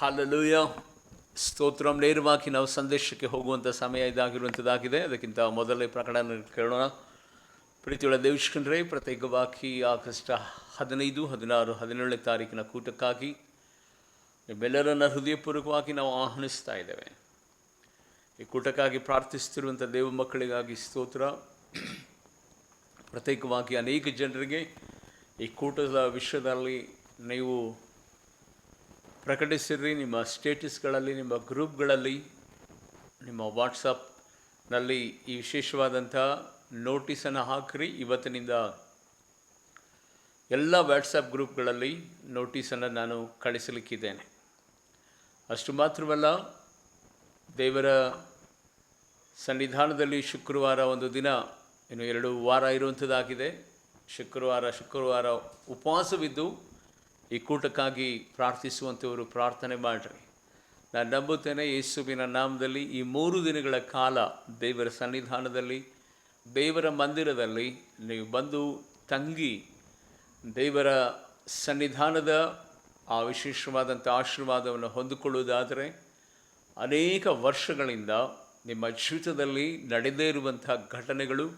Hallelujah. Stotram. ನೇರವಾಗಿ ನಾವು ಸಂದೇಶಕ್ಕೆ ಹೋಗುವಂಥ ಸಮಯ ಇದಾಗಿರುವಂಥದ್ದಾಗಿದೆ. ಅದಕ್ಕಿಂತ ಮೊದಲೇ ಪ್ರಕಟಣೆ ಕೇಳೋಣ. ಪ್ರೀತಿಯುಳ್ಳ ದೇವಶ್ಕಂಡ್ರೆ, ಪ್ರತ್ಯೇಕವಾಗಿ ಆಗಸ್ಟ್ 15, 16, 17ನೇ ತಾರೀಕಿನ ಕೂಟಕ್ಕಾಗಿ ನಿಮ್ಮೆಲ್ಲರನ್ನ ಹೃದಯಪೂರ್ವಕವಾಗಿ ನಾವು ಆಹ್ವಾನಿಸ್ತಾ ಇದ್ದೇವೆ. ಈ ಕೂಟಕ್ಕಾಗಿ ಪ್ರಾರ್ಥಿಸ್ತಿರುವಂಥ ದೇವ ಮಕ್ಕಳಿಗಾಗಿ ಸ್ತೋತ್ರ. ಪ್ರತ್ಯೇಕವಾಗಿ ಅನೇಕ ಜನರಿಗೆ ಈ ಕೂಟದ ವಿಷಯದಲ್ಲಿ ನೀವು ಪ್ರಕಟಿಸಿರಿ. ನಿಮ್ಮ ಸ್ಟೇಟಸ್ಗಳಲ್ಲಿ, ನಿಮ್ಮ ಗ್ರೂಪ್ಗಳಲ್ಲಿ, ನಿಮ್ಮ ವಾಟ್ಸಪ್ನಲ್ಲಿ ಈ ವಿಶೇಷವಾದಂಥ ನೋಟಿಸನ್ನು ಹಾಕಿರಿ. ಇವತ್ತಿನಿಂದ ಎಲ್ಲ ವಾಟ್ಸಪ್ ಗ್ರೂಪ್ಗಳಲ್ಲಿ ನೋಟಿಸನ್ನು ನಾನು ಕಳಿಸಲಿಕ್ಕಿದ್ದೇನೆ. ಅಷ್ಟು ಮಾತ್ರವಲ್ಲ, ದೇವರ ಸನ್ನಿಧಾನದಲ್ಲಿ ಶುಕ್ರವಾರ ಒಂದು ದಿನ, ಇನ್ನು 2 ವಾರ ಇರುವಂಥದ್ದಾಗಿದೆ. ಶುಕ್ರವಾರ ಉಪವಾಸವಿದ್ದು ಈ ಕೂಟಕ್ಕಾಗಿ ಪ್ರಾರ್ಥಿಸುವಂಥವರು ಪ್ರಾರ್ಥನೆ ಮಾಡಿರಿ. ನಾನು ನಂಬುತ್ತೇನೆ, ಯೇಸುವಿನ ನಾಮದಲ್ಲಿ ಈ 3 ದಿನಗಳ ಕಾಲ ದೇವರ ಸನ್ನಿಧಾನದಲ್ಲಿ, ದೇವರ ಮಂದಿರದಲ್ಲಿ ನೀವು ಬಂದು ತಂಗಿ ದೇವರ ಸನ್ನಿಧಾನದ ಆ ವಿಶೇಷವಾದಂಥ ಆಶೀರ್ವಾದವನ್ನು ಹೊಂದಿಕೊಳ್ಳುವುದಾದರೆ, ಅನೇಕ ವರ್ಷಗಳಿಂದ ನಿಮ್ಮ ಜೀವಿತದಲ್ಲಿ ನಡೆದೇ ಇರುವಂಥ ಘಟನೆಗಳು,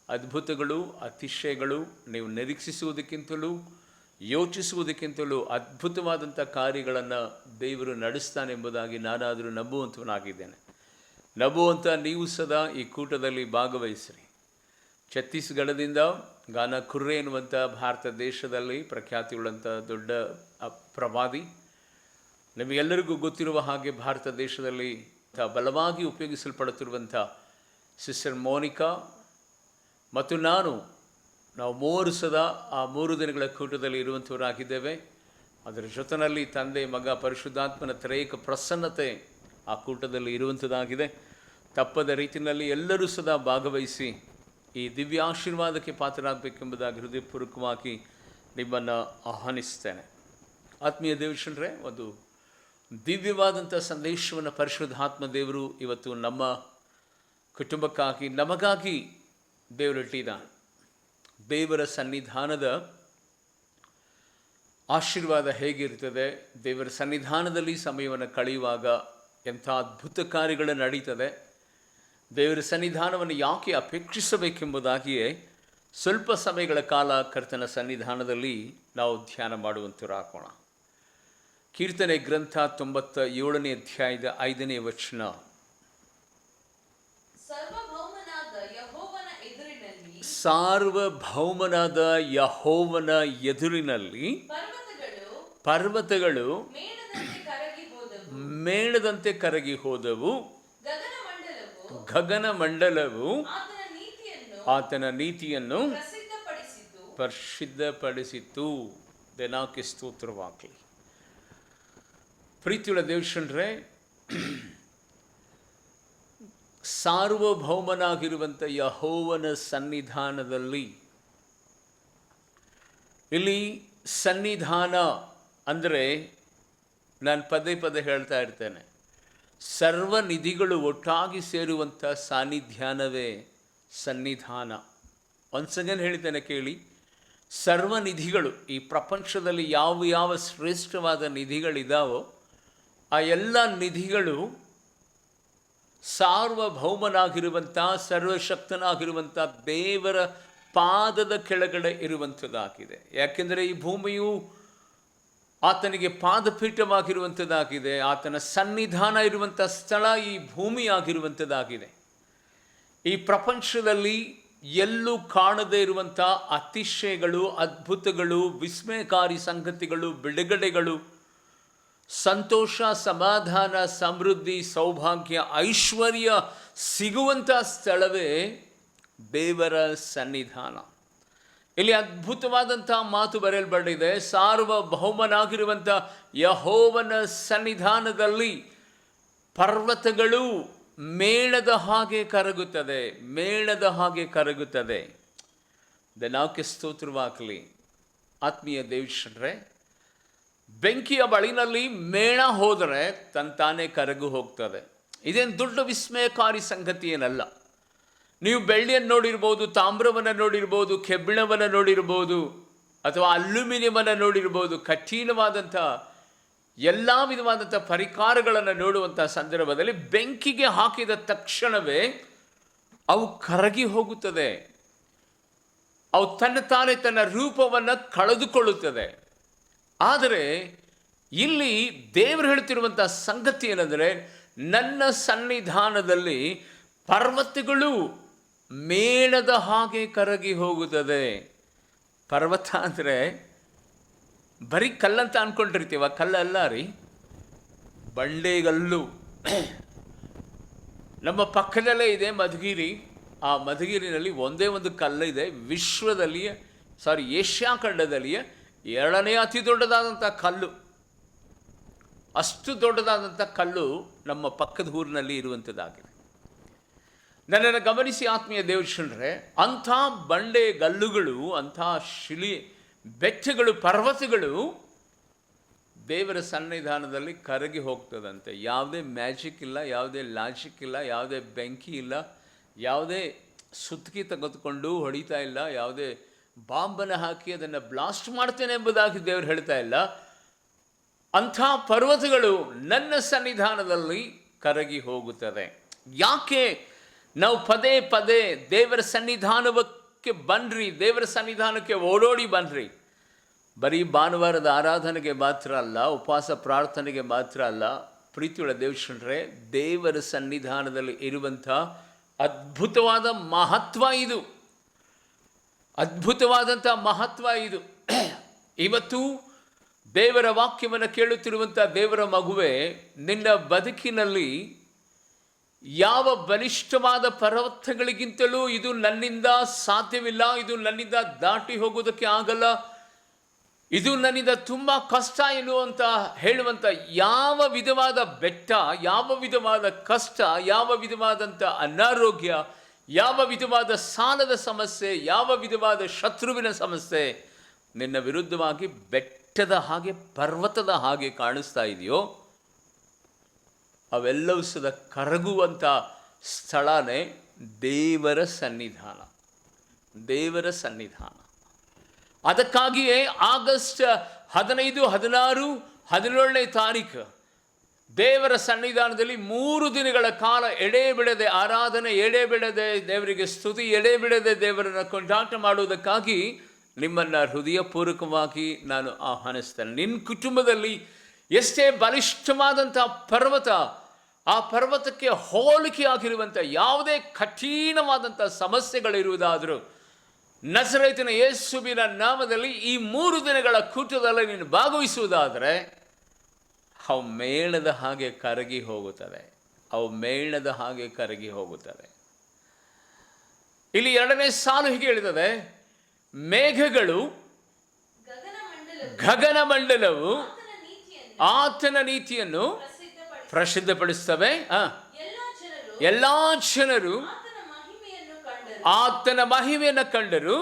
ಅದ್ಭುತಗಳು, ಅತಿಶಯಗಳು, ನೀವು ನಿರೀಕ್ಷಿಸುವುದಕ್ಕಿಂತಲೂ ಯೋಚಿಸುವುದಕ್ಕಿಂತಲೂ ಅದ್ಭುತವಾದಂಥ ಕಾರ್ಯಗಳನ್ನು ದೇವರು ನಡೆಸ್ತಾನೆ ಎಂಬುದಾಗಿ ನಾನಾದರೂ ನಂಬುವಂಥವನಾಗಿದ್ದೇನೆ. ನಂಬುವಂಥ ನೀವು ಸದಾ ಈ ಕೂಟದಲ್ಲಿ ಭಾಗವಹಿಸಿರಿ. ಛತ್ತೀಸ್ಗಢದಿಂದ ಗಾನ ಕುರ್ರೆ ಎನ್ನುವಂಥ ಭಾರತ ದೇಶದಲ್ಲಿ ಪ್ರಖ್ಯಾತಿಯುಳ್ಳಂಥ ದೊಡ್ಡ ಪ್ರವಾದಿ, ನಿಮಗೆಲ್ಲರಿಗೂ ಗೊತ್ತಿರುವ ಹಾಗೆ ಭಾರತ ದೇಶದಲ್ಲಿ ಬಲವಾಗಿ ಉಪಯೋಗಿಸಲ್ಪಡುತ್ತಿರುವಂಥ ಸಿಸ್ಟರ್ ಮೋನಿಕಾ ಮತ್ತು ನಾವು 3 ಸದಾ ಆ 3 ದಿನಗಳ ಕೂಟದಲ್ಲಿ ಇರುವಂಥವರಾಗಿದ್ದೇವೆ. ಅದರ ಜೊತೆಯಲ್ಲಿ ತಂದೆ, ಮಗ, ಪರಿಶುದ್ಧಾತ್ಮನ ತ್ರೇಕ ಪ್ರಸನ್ನತೆ ಆ ಕೂಟದಲ್ಲಿ ಇರುವಂಥದ್ದಾಗಿದೆ. ತಪ್ಪದ ರೀತಿಯಲ್ಲಿ ಎಲ್ಲರೂ ಸದಾ ಭಾಗವಹಿಸಿ ಈ ದಿವ್ಯ ಆಶೀರ್ವಾದಕ್ಕೆ ಪಾತ್ರರಾಗಬೇಕೆಂಬುದಾಗಿ ಹೃದಯಪೂರ್ವಕವಾಗಿ ನಿಮ್ಮನ್ನು ಆಹ್ವಾನಿಸ್ತೇನೆ. ಆತ್ಮೀಯ ದೇವಶ್ರೇ, ಒಂದು ದಿವ್ಯವಾದಂಥ ಸಂದೇಶವನ್ನು ಪರಿಶುದ್ಧಾತ್ಮ ದೇವರು ಇವತ್ತು ನಮ್ಮ ಕುಟುಂಬಕ್ಕಾಗಿ, ನಮಗಾಗಿ ದೇವರಿಟ್ಟಿದ್ದಾನೆ. ದೇವರ ಸನ್ನಿಧಾನದ ಆಶೀರ್ವಾದ ಹೇಗಿರ್ತದೆ, ದೇವರ ಸನ್ನಿಧಾನದಲ್ಲಿ ಸಮಯವನ್ನು ಕಳೆಯುವಾಗ ಎಂಥ ಅದ್ಭುತ ಕಾರ್ಯಗಳು ನಡೀತದೆ, ದೇವರ ಸನ್ನಿಧಾನವನ್ನು ಯಾಕೆ ಅಪೇಕ್ಷಿಸಬೇಕೆಂಬುದಾಗಿಯೇ ಸ್ವಲ್ಪ ಸಮಯಗಳ ಕಾಲ ಕರ್ತನ ಸನ್ನಿಧಾನದಲ್ಲಿ ನಾವು ಧ್ಯಾನ ಮಾಡುವಂತರಾಗೋಣ. ಕೀರ್ತನೆ ಗ್ರಂಥ 97ನೇ ಅಧ್ಯಾಯದ 5ನೇ ವಚನ. ಸಾರ್ವಭೌಮನಾದ ಯೆಹೋವನ ಎದುರಿನಲ್ಲಿ ಪರ್ವತಗಳು ಮೇಣದಂತೆ ಕರಗಿ ಹೋದವು, ಗಗನಮಂಡಲವು ಆತನ ನೀತಿಯನ್ನು ಪ್ರಸಿದ್ಧಪಡಿಸಿತು. ದೇನಾಕ್ಕೆ ಸ್ತೋತ್ರವಾಗಲಿ. ಪ್ರೀತಿಯುಳ್ಳ ದೇವಶ್ರೇ, ಸಾರ್ವಭೌಮನಾಗಿರುವಂಥ ಯೆಹೋವನ ಸನ್ನಿಧಾನದಲ್ಲಿ, ಇಲ್ಲಿ ಸನ್ನಿಧಾನ ಅಂದರೆ ನಾನು ಪದೇ ಹೇಳ್ತಾ ಇರ್ತೇನೆ, ಸರ್ವನಿಧಿಗಳು ಒಟ್ಟಾಗಿ ಸೇರುವಂಥ ಸಾನ್ನಿಧ್ಯಾನವೇ ಸನ್ನಿಧಾನ. ಒನ್ಸ್ ಅಗೇನ್ ಹೇಳ್ತೇನೆ ಕೇಳಿ. ಸರ್ವನಿಧಿಗಳು, ಈ ಪ್ರಪಂಚದಲ್ಲಿ ಯಾವ ಶ್ರೇಷ್ಠವಾದ ನಿಧಿಗಳಿದ್ದಾವೋ ಆ ಎಲ್ಲ ನಿಧಿಗಳು ಸಾರ್ವಭೌಮನಾಗಿರುವಂಥ, ಸರ್ವಶಕ್ತನಾಗಿರುವಂಥ ದೇವರ ಪಾದದ ಕೆಳಗಡೆ ಇರುವಂಥದ್ದಾಗಿದೆ. ಯಾಕೆಂದರೆ ಈ ಭೂಮಿಯು ಆತನಿಗೆ ಪಾದಪೀಠವಾಗಿರುವಂಥದ್ದಾಗಿದೆ. ಆತನ ಸನ್ನಿಧಾನ ಇರುವಂಥ ಸ್ಥಳ ಈ ಭೂಮಿಯಾಗಿರುವಂಥದ್ದಾಗಿದೆ. ಈ ಪ್ರಪಂಚದಲ್ಲಿ ಎಲ್ಲೂ ಕಾಣದೇ ಇರುವಂಥ ಅತಿಶಯಗಳು, ಅದ್ಭುತಗಳು, ವಿಸ್ಮಯಕಾರಿ ಸಂಗತಿಗಳು, ಬಿಡುಗಡೆಗಳು, ಸಂತೋಷ, ಸಮಾಧಾನ, ಸಮೃದ್ಧಿ, ಸೌಭಾಗ್ಯ, ಐಶ್ವರ್ಯ ಸಿಗುವಂಥ ಸ್ಥಳವೇ ದೇವರ ಸನ್ನಿಧಾನ. ಇಲ್ಲಿ ಅದ್ಭುತವಾದಂಥ ಮಾತು ಬರೆಯಲ್ಪಟ್ಟಿದೆ. ಸಾರ್ವಭೌಮನಾಗಿರುವಂಥ ಯೆಹೋವನ ಸನ್ನಿಧಾನದಲ್ಲಿ ಪರ್ವತಗಳು ಮೇಣದ ಹಾಗೆ ಕರಗುತ್ತದೆ, ಮೇಣದ ಹಾಗೆ ಕರಗುತ್ತದೆ. ದೇವಕ್ಕೆ ಸ್ತೋತ್ರವಾಗಲಿ. ಆತ್ಮೀಯ ದೇವಶ್ರೇ, ಬೆಂಕಿಯ ಬಳಿನಲ್ಲಿ ಮೇಣ ಹೋದರೆ ತಾನೇ ಕರಗು ಹೋಗ್ತದೆ. ಇದೇನು ದೊಡ್ಡ ವಿಸ್ಮಯಕಾರಿ ಸಂಗತಿ ಏನಲ್ಲ. ನೀವು ಬೆಳ್ಳಿಯನ್ನು ನೋಡಿರ್ಬೋದು, ತಾಮ್ರವನ್ನು ನೋಡಿರ್ಬೋದು, ಕೆಬ್ಬಿಣವನ್ನು ನೋಡಿರ್ಬೋದು, ಅಥವಾ ಅಲ್ಯೂಮಿನಿಯಮನ್ನು ನೋಡಿರ್ಬೋದು. ಕಠಿಣವಾದಂಥ ಎಲ್ಲ ವಿಧವಾದಂಥ ಪರಿಕಾರಗಳನ್ನು ನೋಡುವಂಥ ಸಂದರ್ಭದಲ್ಲಿ ಬೆಂಕಿಗೆ ಹಾಕಿದ ತಕ್ಷಣವೇ ಅವು ಕರಗಿ ಹೋಗುತ್ತದೆ. ಅವು ತಾನೇ ತನ್ನ ರೂಪವನ್ನು ಕಳೆದುಕೊಳ್ಳುತ್ತದೆ. ಆದರೆ ಇಲ್ಲಿ ದೇವರು ಹೇಳ್ತಿರುವಂಥ ಸಂಗತಿ ಏನಂದರೆ, ನನ್ನ ಸನ್ನಿಧಾನದಲ್ಲಿ ಪರ್ವತಗಳು ಮೇಣದ ಹಾಗೆ ಕರಗಿ ಹೋಗುತ್ತದೆ. ಪರ್ವತ ಅಂದರೆ ಬರೀ ಕಲ್ಲಂತ ಅಂದ್ಕೊಂಡಿರ್ತೀವ, ಕಲ್ಲಲ್ಲ ರೀ, ಬಂಡೆಗಲ್ಲು. ನಮ್ಮ ಪಕ್ಕದಲ್ಲೇ ಇದೆ ಮಧುಗಿರಿ. ಆ ಮಧುಗಿರಿನಲ್ಲಿ ಒಂದೇ ಒಂದು ಕಲ್ಲು ಇದೆ, ವಿಶ್ವದಲ್ಲಿಯೇ ಏಷ್ಯಾ ಖಂಡದಲ್ಲಿಯೇ 2ನೇ ಅತಿ ದೊಡ್ಡದಾದಂಥ ಕಲ್ಲು. ಅಷ್ಟು ದೊಡ್ಡದಾದಂಥ ಕಲ್ಲು ನಮ್ಮ ಪಕ್ಕದ ಊರಿನಲ್ಲಿ ಇರುವಂಥದ್ದಾಗಿದೆ. ನನ್ನನ್ನು ಗಮನಿಸಿ ಆತ್ಮೀಯ ದೇವಜನರೇ, ಅಂಥ ಬಂಡೆಗಲ್ಲುಗಳು, ಅಂಥ ಬೆಟ್ಟಗಳು, ಪರ್ವತಗಳು ದೇವರ ಸನ್ನಿಧಾನದಲ್ಲಿ ಕರಗಿ ಹೋಗ್ತದಂತೆ. ಯಾವುದೇ ಮ್ಯಾಜಿಕ್ ಇಲ್ಲ, ಯಾವುದೇ ಲಾಜಿಕ್ ಇಲ್ಲ, ಯಾವುದೇ ಬೆಂಕಿ ಇಲ್ಲ, ಯಾವುದೇ ಸುತ್ತಿಗೆ ತೆಗೆದುಕೊಂಡು ಹೊಡಿತಾ ಇಲ್ಲ, ಯಾವುದೇ ಬಾಂಬನ್ನು ಹಾಕಿ ಅದನ್ನು ಬ್ಲಾಸ್ಟ್ ಮಾಡ್ತೇನೆ ಎಂಬುದಾಗಿ ದೇವರು ಹೇಳ್ತಾ ಇಲ್ಲ. ಅಂಥ ಪರ್ವತಗಳು ನನ್ನ ಸನ್ನಿಧಾನದಲ್ಲಿ ಕರಗಿ ಹೋಗುತ್ತದೆ. ಯಾಕೆ ನಾವು ಪದೇ ಪದೇ ದೇವರ ಸನ್ನಿಧಾನಕ್ಕೆ ಬನ್ನಿರಿ, ದೇವರ ಸನ್ನಿಧಾನಕ್ಕೆ ಓಡೋಡಿ ಬನ್ನಿರಿ. ಬರೀ ಭಾನುವಾರದ ಆರಾಧನೆಗೆ ಮಾತ್ರ ಅಲ್ಲ, ಉಪವಾಸ ಪ್ರಾರ್ಥನೆಗೆ ಮಾತ್ರ ಅಲ್ಲ. ಪ್ರೀತಿಯುಳ್ಳ ದೇವಜನರೇ, ದೇವರ ಸನ್ನಿಧಾನದಲ್ಲಿ ಇರುವಂಥ ಅದ್ಭುತವಾದ ಮಹತ್ವ ಇದು, ಅದ್ಭುತವಾದಂಥ ಮಹತ್ವ ಇದು. ಇವತ್ತು ದೇವರ ವಾಕ್ಯವನ್ನು ಕೇಳುತ್ತಿರುವಂಥ ದೇವರ ಮಗುವೆ, ನಿನ್ನ ಬದುಕಿನಲ್ಲಿ ಯಾವ ಬಲಿಷ್ಠವಾದ ಪರ್ವತಗಳಿಗಿಂತಲೂ ಇದು ನನ್ನಿಂದ ಸಾಧ್ಯವಿಲ್ಲ, ಇದು ನನ್ನಿಂದ ದಾಟಿ ಹೋಗೋದಕ್ಕೆ ಆಗಲ್ಲ, ಇದು ನನ್ನಿಂದ ತುಂಬ ಕಷ್ಟ ಎನ್ನುವಂಥ ಹೇಳುವಂಥ ಯಾವ ವಿಧವಾದ ಬೆಟ್ಟ, ಯಾವ ವಿಧವಾದ ಕಷ್ಟ, ಯಾವ ವಿಧವಾದಂಥ ಅನಾರೋಗ್ಯ, ಯಾವ ವಿಧವಾದ ಸಾಲದ ಸಮಸ್ಯೆ, ಯಾವ ವಿಧವಾದ ಶತ್ರುವಿನ ಸಮಸ್ಯೆ ನಿನ್ನ ವಿರುದ್ಧವಾಗಿ ಬೆಟ್ಟದ ಹಾಗೆ, ಪರ್ವತದ ಹಾಗೆ ಕಾಣಿಸ್ತಾ ಇದೆಯೋ, ಅವೆಲ್ಲವೂ ಸದಾ ಕರಗುವಂಥ ಸ್ಥಳನೇ ದೇವರ ಸನ್ನಿಧಾನ. ದೇವರ ಸನ್ನಿಧಾನ. ಅದಕ್ಕಾಗಿಯೇ ಆಗಸ್ಟ್ 15, 16, 17ನೇ ತಾರೀಕು ದೇವರ ಸನ್ನಿಧಾನದಲ್ಲಿ 3 ದಿನಗಳ ಕಾಲ ಎಡೆಬಿಡದೆ ಆರಾಧನೆ, ಎಡೆಬಿಡದೆ ದೇವರಿಗೆ ಸ್ತುತಿ, ಎಡೆಬಿಡದೆ ದೇವರನ್ನು ಕೊಂಡಾಟ ಮಾಡುವುದಕ್ಕಾಗಿ ನಿಮ್ಮನ್ನು ಹೃದಯಪೂರ್ವಕವಾಗಿ ನಾನು ಆಹ್ವಾನಿಸ್ತೇನೆ. ನಿನ್ನ ಕುಟುಂಬದಲ್ಲಿ ಎಷ್ಟೇ ಬಲಿಷ್ಠವಾದಂಥ ಪರ್ವತ, ಆ ಪರ್ವತಕ್ಕೆ ಹೋಲಿಕೆಯಾಗಿರುವಂಥ ಯಾವುದೇ ಕಠಿಣವಾದಂಥ ಸಮಸ್ಯೆಗಳಿರುವುದಾದರೂ ನಜರೇತಿನ ಯೇಸುವಿನ ನಾಮದಲ್ಲಿ ಈ 3 ದಿನಗಳ ಕೂಟದಲ್ಲಿ ನೀನು ಭಾಗವಹಿಸುವುದಾದರೆ ಅವು ಮೇಣದ ಹಾಗೆ ಕರಗಿ ಹೋಗುತ್ತದೆ. ಅವು ಮೇಣದ ಹಾಗೆ ಕರಗಿ ಹೋಗುತ್ತದೆ. ಇಲ್ಲಿ 2ನೇ ಸಾಲು ಹೀಗೆ ಹೇಳಿದರೆ, ಮೇಘಗಳು, ಗಗನಮಂಡಲವು ಆತನ ನೀತಿಯನ್ನು ಪ್ರಸಿದ್ಧಪಡಿಸ್ತವೆ. ಎಲ್ಲಾ ಜನರು ಆತನ ಮಹಿಮೆಯನ್ನು ಕಂಡರು.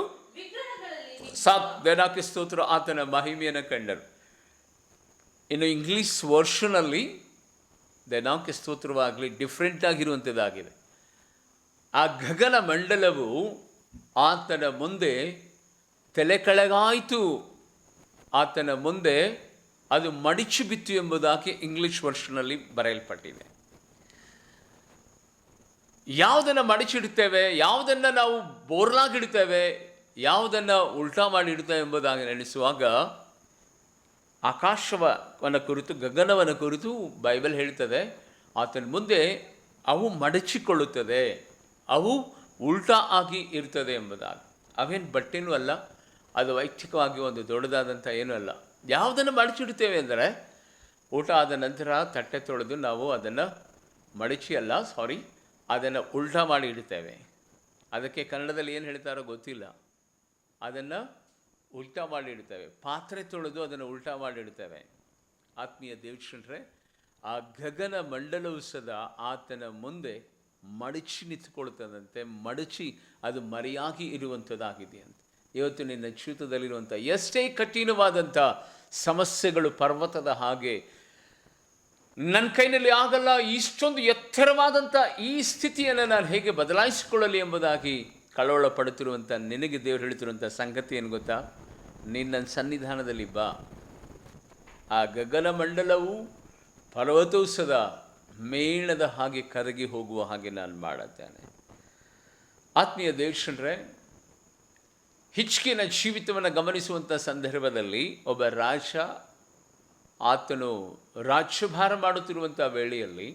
ದೇವರಿಗೆ ಸ್ತೋತ್ರ, ಆತನ ಮಹಿಮೆಯನ್ನು ಕಂಡರು. ಇನ್ನು ಇಂಗ್ಲಿಷ್ ವರ್ಷನಲ್ಲಿ ದೇವರಿಗೆ ಸ್ತೋತ್ರವಾಗಲಿ ಡಿಫ್ರೆಂಟ್ ಆಗಿರುವಂಥದ್ದಾಗಿದೆ. ಆ ಗಗನ ಮಂಡಲವು ಆತನ ಮುಂದೆ ತಲೆ ಕೆಳಗಾಯಿತು, ಆತನ ಮುಂದೆ ಅದು ಮಡಿಚು ಬಿತ್ತು ಎಂಬುದಾಗಿ ಇಂಗ್ಲಿಷ್ ವರ್ಷನಲ್ಲಿ ಬರೆಯಲ್ಪಟ್ಟಿದೆ. ಯಾವುದನ್ನು ಮಡಿಚಿಡುತ್ತೇವೆ, ಯಾವುದನ್ನು ನಾವು ಬೋರ್ಲಾಗಿಡುತ್ತೇವೆ, ಯಾವುದನ್ನು ಉಲ್ಟಾ ಮಾಡಿ ಇಡುತ್ತೇವೆ ಎಂಬುದಾಗಿ ನೆನೆಸುವಾಗ ಆಕಾಶವನ್ನು ಕುರಿತು, ಗಗನವನ್ನು ಕುರಿತು ಬೈಬಲ್ ಹೇಳ್ತದೆ, ಆತನ ಮುಂದೆ ಅವು ಮಡಚಿಕೊಳ್ಳುತ್ತದೆ, ಅವು ಉಲ್ಟಾ ಆಗಿ ಇರ್ತದೆ ಎಂಬುದಾಗಿ. ಅವೇನು ಬಟ್ಟೆನೂ ಅಲ್ಲ, ಅದು ವೈಯಕ್ತಿಕವಾಗಿ ಒಂದು ದೊಡ್ಡದಾದಂಥ ಏನೂ ಅಲ್ಲ. ಯಾವುದನ್ನು ಮಡಚಿಡುತ್ತೇವೆ ಅಂದರೆ, ಊಟ ಆದ ನಂತರ ತಟ್ಟೆ ತೊಳೆದು ನಾವು ಅದನ್ನು ಅದನ್ನು ಉಲ್ಟಾ ಮಾಡಿ ಇಡುತ್ತೇವೆ. ಅದಕ್ಕೆ ಕನ್ನಡದಲ್ಲಿ ಏನು ಹೇಳ್ತಾರೋ ಗೊತ್ತಿಲ್ಲ, ಅದನ್ನು ಉಲ್ಟಾ ಮಾಡಿ ಇಡುತ್ತೇವೆ. ಪಾತ್ರೆ ತೊಳೆದು ಅದನ್ನು ಉಲ್ಟಾ ಮಾಡಿ ಇಡುತ್ತೇವೆ. ಆತ್ಮೀಯ ದೇವಜನರೇ, ಆ ಗಗನ ಮಂಡಲವು ಸದಾ ಆತನ ಮುಂದೆ ಮಡಚಿ ನಿಂತುಕೊಳ್ತದಂತೆ, ಮಡಚಿ ಅದು ಮರೆಯಾಗಿ ಇರುವಂಥದ್ದಾಗಿದೆ ಅಂತ. ಇವತ್ತು ನಿನ್ನ ಜೀವಿತದಲ್ಲಿರುವಂಥ ಎಷ್ಟೇ ಕಠಿಣವಾದಂಥ ಸಮಸ್ಯೆಗಳು ಪರ್ವತದ ಹಾಗೆ, ನನ್ನ ಕೈನಲ್ಲಿ ಆಗಲ್ಲ, ಇಷ್ಟೊಂದು ಎತ್ತರವಾದಂಥ ಈ ಸ್ಥಿತಿಯನ್ನು ನಾನು ಹೇಗೆ ಬದಲಾಯಿಸಿಕೊಳ್ಳಲಿ ಎಂಬುದಾಗಿ ಕಳವಳ ಪಡುತ್ತಿರುವಂಥ ನಿನಗೆ ದೇವರು ಹೇಳ್ತಿರುವಂಥ ಸಂಗತಿ ಏನು ಗೊತ್ತಾ? ನೀನು ನನ್ನ ಸನ್ನಿಧಾನದಲ್ಲಿ ಬಾ, ಆ ಗಗನ ಮಂಡಲವು ಪರ್ವತವು ಸದಾ ಮೇಣದ ಹಾಗೆ ಕರಗಿ ಹೋಗುವ ಹಾಗೆ ನಾನು ಮಾಡುತ್ತೇನೆ. ಆತ್ಮೀಯ ದೇವರೇ, ಹಿಜ್ಕೀಯನ ಜೀವಿತವನ್ನು ಗಮನಿಸುವಂಥ ಸಂದರ್ಭದಲ್ಲಿ ಒಬ್ಬ ರಾಜ, ಆತನು ರಾಜ್ಯಭಾರ ಮಾಡುತ್ತಿರುವಂಥ ವೇಳೆಯಲ್ಲಿ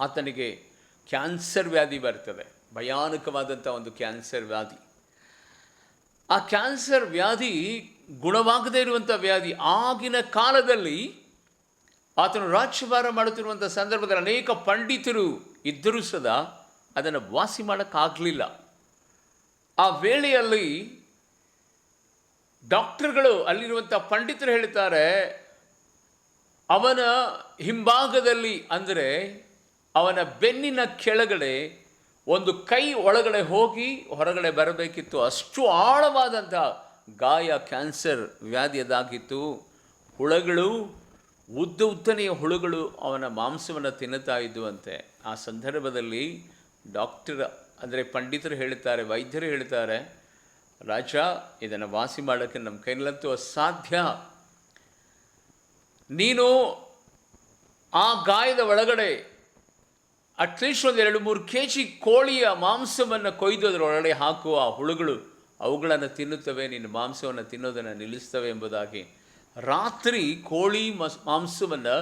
ಆತನಿಗೆ ಕ್ಯಾನ್ಸರ್ ವ್ಯಾಧಿ ಬರ್ತದೆ. ಭಯಾನಕವಾದಂಥ ಒಂದು ಕ್ಯಾನ್ಸರ್ ವ್ಯಾಧಿ. ಆ ಕ್ಯಾನ್ಸರ್ ವ್ಯಾಧಿ ಗುಣವಾಗದೇ ಇರುವಂಥ ವ್ಯಾಧಿ. ಆಗಿನ ಕಾಲದಲ್ಲಿ ಆತನು ರಾಜ್ಯಭಾರ ಮಾಡುತ್ತಿರುವಂಥ ಸಂದರ್ಭದಲ್ಲಿ ಅನೇಕ ಪಂಡಿತರು ಇದ್ದರೂ ಸದಾ ಅದನ್ನು ವಾಸಿ ಮಾಡೋಕ್ಕಾಗಲಿಲ್ಲ. ಆ ವೇಳೆಯಲ್ಲಿ ಡಾಕ್ಟರ್ಗಳು, ಅಲ್ಲಿರುವಂಥ ಪಂಡಿತರು ಹೇಳ್ತಾರೆ, ಅವನ ಹಿಂಭಾಗದಲ್ಲಿ, ಅಂದರೆ ಅವನ ಬೆನ್ನಿನ ಕೆಳಗಡೆ ಒಂದು ಕೈ ಒಳಗಡೆ ಹೋಗಿ ಹೊರಗಡೆ ಬರಬೇಕಿತ್ತು. ಅಷ್ಟು ಆಳವಾದಂಥ ಗಾಯ, ಕ್ಯಾನ್ಸರ್ ವ್ಯಾಧಿಯದಾಗಿತ್ತು. ಹುಳಗಳು, ಉದ್ದನೆಯ ಹುಳುಗಳು ಅವನ ಮಾಂಸವನ್ನು ತಿನ್ನುತ್ತಾ ಇದ್ದುವಂತೆ. ಆ ಸಂದರ್ಭದಲ್ಲಿ ಡಾಕ್ಟರ್, ಅಂದರೆ ಪಂಡಿತರು ಹೇಳ್ತಾರೆ, ವೈದ್ಯರು ಹೇಳ್ತಾರೆ, ರಾಜ, ಇದನ್ನು ವಾಸಿ ಮಾಡೋಕ್ಕೆ ನಮ್ಮ ಕೈನಲ್ಲಂತೂ ಅಸಾಧ್ಯ. ನೀನು ಆ ಗಾಯದ ಒಳಗಡೆ ಅಟ್ಲೀಸ್ಟ್ ಒಂದು 2-3 kg ಕೋಳಿಯ ಮಾಂಸವನ್ನು ಕೊಯ್ದು ಅದರೊಳಗಡೆ ಹಾಕುವ ಹುಳುಗಳು ಅವುಗಳನ್ನು ತಿನ್ನುತ್ತವೆ, ನಿನ್ನ ಮಾಂಸವನ್ನು ತಿನ್ನೋದನ್ನು ನಿಲ್ಲಿಸ್ತವೆ ಎಂಬುದಾಗಿ ರಾತ್ರಿ ಕೋಳಿ ಮಾಂಸವನ್ನು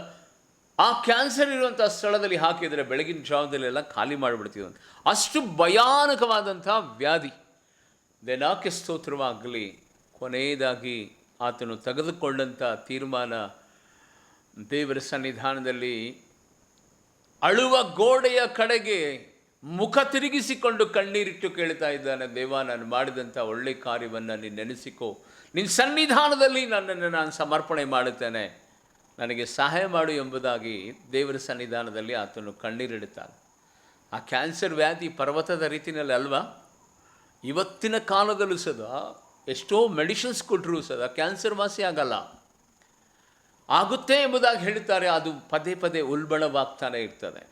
ಆ ಕ್ಯಾನ್ಸರ್ ಇರುವಂಥ ಸ್ಥಳದಲ್ಲಿ ಹಾಕಿದರೆ ಬೆಳಗಿನ ಜಾವದಲ್ಲೆಲ್ಲ ಖಾಲಿ ಮಾಡಿಬಿಡ್ತೀವಂತ. ಅಷ್ಟು ಭಯಾನಕವಾದಂಥ ವ್ಯಾಧಿ. ದೇನಾಕ್ಕೆ ಸ್ತೋತ್ರವಾಗಲಿ. ಕೊನೆಯದಾಗಿ ಆತನು ತೆಗೆದುಕೊಂಡಂಥ ತೀರ್ಮಾನ, ದೇವರ ಸನ್ನಿಧಾನದಲ್ಲಿ ಅಳುವ ಗೋಡೆಯ ಕಡೆಗೆ ಮುಖ ತಿರುಗಿಸಿಕೊಂಡು ಕಣ್ಣೀರಿಟ್ಟು ಕೇಳ್ತಾ ಇದ್ದಾನೆ, ದೇವ, ನಾನು ಮಾಡಿದಂಥ ಒಳ್ಳೆ ಕಾರ್ಯವನ್ನು ನೀನು ನೆನೆಸಿಕೋ, ನಿನ್ನ ಸನ್ನಿಧಾನದಲ್ಲಿ ನನ್ನನ್ನು ನಾನು ಸಮರ್ಪಣೆ ಮಾಡುತ್ತೇನೆ, ನನಗೆ ಸಹಾಯ ಮಾಡು ಎಂಬುದಾಗಿ ದೇವರ ಸನ್ನಿಧಾನದಲ್ಲಿ ಆತನು ಕಣ್ಣೀರಿಡುತ್ತಾನೆ. ಆ ಕ್ಯಾನ್ಸರ್ ವ್ಯಾಧಿ ಪರ್ವತದ ರೀತಿಯಲ್ಲಿ ಅಲ್ವಾ? ಇವತ್ತಿನ ಕಾಲದಲ್ಲೂ ಸದಾ ಎಷ್ಟೋ ಮೆಡಿಸಿನ್ಸ್ ಕೊಟ್ಟರೂ ಸದಾ ಕ್ಯಾನ್ಸರ್ ವಾಸಿ ಆಗಲ್ಲ. ಆಗುತ್ತೆ ಎಂಬುದಾಗಿ ಹೇಳ್ತಾರೆ. ಅದು ಪದೇ ಪದೇ ಉಲ್ಬಣವಾಗ್ತಾನೆ ಇರ್ತದೆ.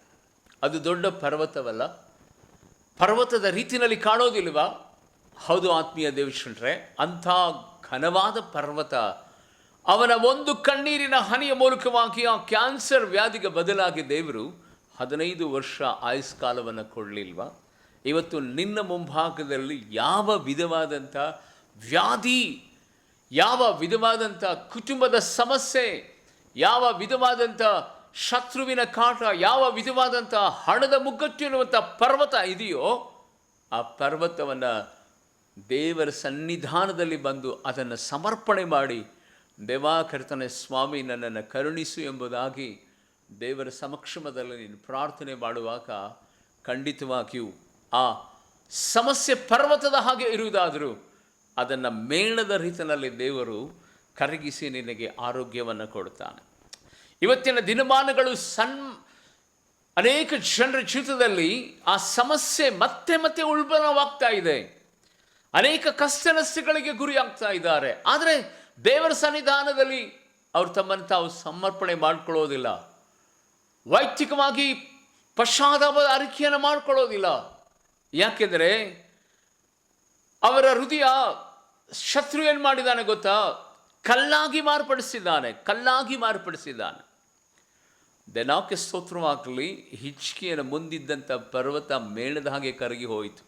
ಅದು ದೊಡ್ಡ ಪರ್ವತವಲ್ಲ, ಪರ್ವತದ ರೀತಿಯಲ್ಲಿ ಕಾಣೋದಿಲ್ವಾ? ಹೌದು ಆತ್ಮೀಯ ದೇವರೇ, ಅಂಥ ಘನವಾದ ಪರ್ವತ ಅವನ ಒಂದು ಕಣ್ಣೀರಿನ ಹನಿಯ ಮೂಲಕವಾಗಿ ಆ ಕ್ಯಾನ್ಸರ್ ವ್ಯಾಧಿಗೆ ಬದಲಾಗಿ ದೇವರು 15 ವರ್ಷ ಆಯುಷ್ಕಾಲವನ್ನು ಕೊಡಲಿಲ್ವಾ? ಇವತ್ತು ನಿನ್ನ ಮುಂಭಾಗದಲ್ಲಿ ಯಾವ ವಿಧವಾದಂಥ ವ್ಯಾಧಿ, ಯಾವ ವಿಧವಾದಂಥ ಕುಟುಂಬದ ಸಮಸ್ಯೆ, ಯಾವ ವಿಧವಾದಂಥ ಶತ್ರುವಿನ ಕಾಟ, ಯಾವ ವಿಧವಾದಂಥ ಹಣದ ಮುಗ್ಗಟ್ಟು ಎನ್ನುವಂಥ ಪರ್ವತ ಇದೆಯೋ, ಆ ಪರ್ವತವನ್ನು ದೇವರ ಸನ್ನಿಧಾನದಲ್ಲಿ ಬಂದು ಅದನ್ನು ಸಮರ್ಪಣೆ ಮಾಡಿ, ದೇವಾ ಕರ್ತನೆ ಸ್ವಾಮಿ, ನನ್ನನ್ನು ಕರುಣಿಸು ಎಂಬುದಾಗಿ ದೇವರ ಸಮಕ್ಷಮದಲ್ಲಿ ನೀನು ಪ್ರಾರ್ಥನೆ ಮಾಡುವಾಗ ಖಂಡಿತವಾಗಿಯೂ ಆ ಸಮಸ್ಯೆ ಪರ್ವತದ ಹಾಗೆ ಇರುವುದಾದರೂ ಅದನ್ನು ಮೇಣದ ರೀತಿಯಲ್ಲಿ ದೇವರು ಕರಗಿಸಿ ನಿನಗೆ ಆರೋಗ್ಯವನ್ನು ಕೊಡುತ್ತಾನೆ. ಇವತ್ತಿನ ದಿನಮಾನಗಳು ಅನೇಕ ಜನರ ಜೀವಿತದಲ್ಲಿ ಆ ಸಮಸ್ಯೆ ಮತ್ತೆ ಮತ್ತೆ ಉಲ್ಬಣವಾಗ್ತಾ ಇದೆ. ಅನೇಕ ಕಷ್ಟ ನಷ್ಟಗಳಿಗೆ ಗುರಿ ಆಗ್ತಾ ಇದ್ದಾರೆ. ಆದರೆ ದೇವರ ಸನ್ನಿಧಾನದಲ್ಲಿ ಅವರು ತಮ್ಮನ್ನು ತಾವು ಸಮರ್ಪಣೆ ಮಾಡಿಕೊಳ್ಳೋದಿಲ್ಲ. ವೈಯಕ್ತಿಕವಾಗಿ ಪಶ್ಚಾತ್ತಾಪದ ಅರಿಕೆಯನ್ನು ಮಾಡಿಕೊಳ್ಳೋದಿಲ್ಲ. ಯಾಕೆಂದರೆ ಅವರ ಹೃದಯ ಶತ್ರು ಏನು ಮಾಡಿದ್ದಾನೆ ಗೊತ್ತಾ? ಕಲ್ಲಾಗಿ ಮಾರ್ಪಡಿಸಿದ್ದಾನೆ. ದೇನಾಕ್ಕೆ ಸ್ತೋತ್ರವಾಗಲಿ. ಹಿಜ್ಕೀಯನ ಮುಂದಿದ್ದಂಥ ಪರ್ವತ ಮೇಣದ ಹಾಗೆ ಕರಗಿ ಹೋಯಿತು.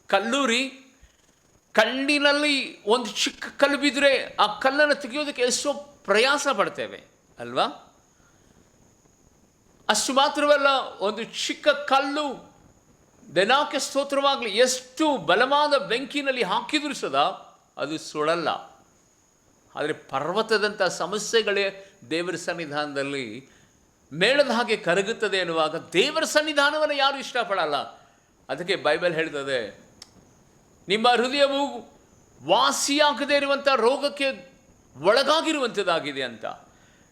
ಕಲ್ಲೂರಿ ಕಣ್ಣಿನಲ್ಲಿ ಒಂದು ಚಿಕ್ಕ ಕಲ್ಲು ಬಿದ್ದರೆ ಆ ಕಲ್ಲನ್ನು ತೆಗೆಯೋದಕ್ಕೆ ಎಷ್ಟೋ ಪ್ರಯಾಸ ಪಡ್ತೇವೆ ಅಲ್ವಾ? ಅಷ್ಟು ಮಾತ್ರವಲ್ಲ, ಒಂದು ಚಿಕ್ಕ ಕಲ್ಲು ದೇನಾಕ್ಕೆ ಸ್ತೋತ್ರವಾಗಲಿ ಎಷ್ಟು ಬಲವಾದ ಬೆಂಕಿನಲ್ಲಿ ಹಾಕಿದರೂ ಸದಾ ಅದು ಸುಡಲ್ಲ. ಆದರೆ ಪರ್ವತದಂಥ ಸಮಸ್ಯೆಗಳೇ ದೇವರ ಸನ್ನಿಧಾನದಲ್ಲಿ ಮೇಣದ ಹಾಗೆ ಕರಗುತ್ತದೆ ಎನ್ನುವಾಗ ದೇವರ ಸನ್ನಿಧಾನವನ್ನು ಯಾರು ಇಷ್ಟಪಡಲ್ಲ. ಅದಕ್ಕೆ ಬೈಬಲ್ ಹೇಳ್ತದೆ, ನಿಮ್ಮ ಹೃದಯವು ವಾಸಿಯಾಗದೇ ಇರುವಂಥ ರೋಗಕ್ಕೆ ಒಳಗಾಗಿರುವಂಥದ್ದಾಗಿದೆ ಅಂತ.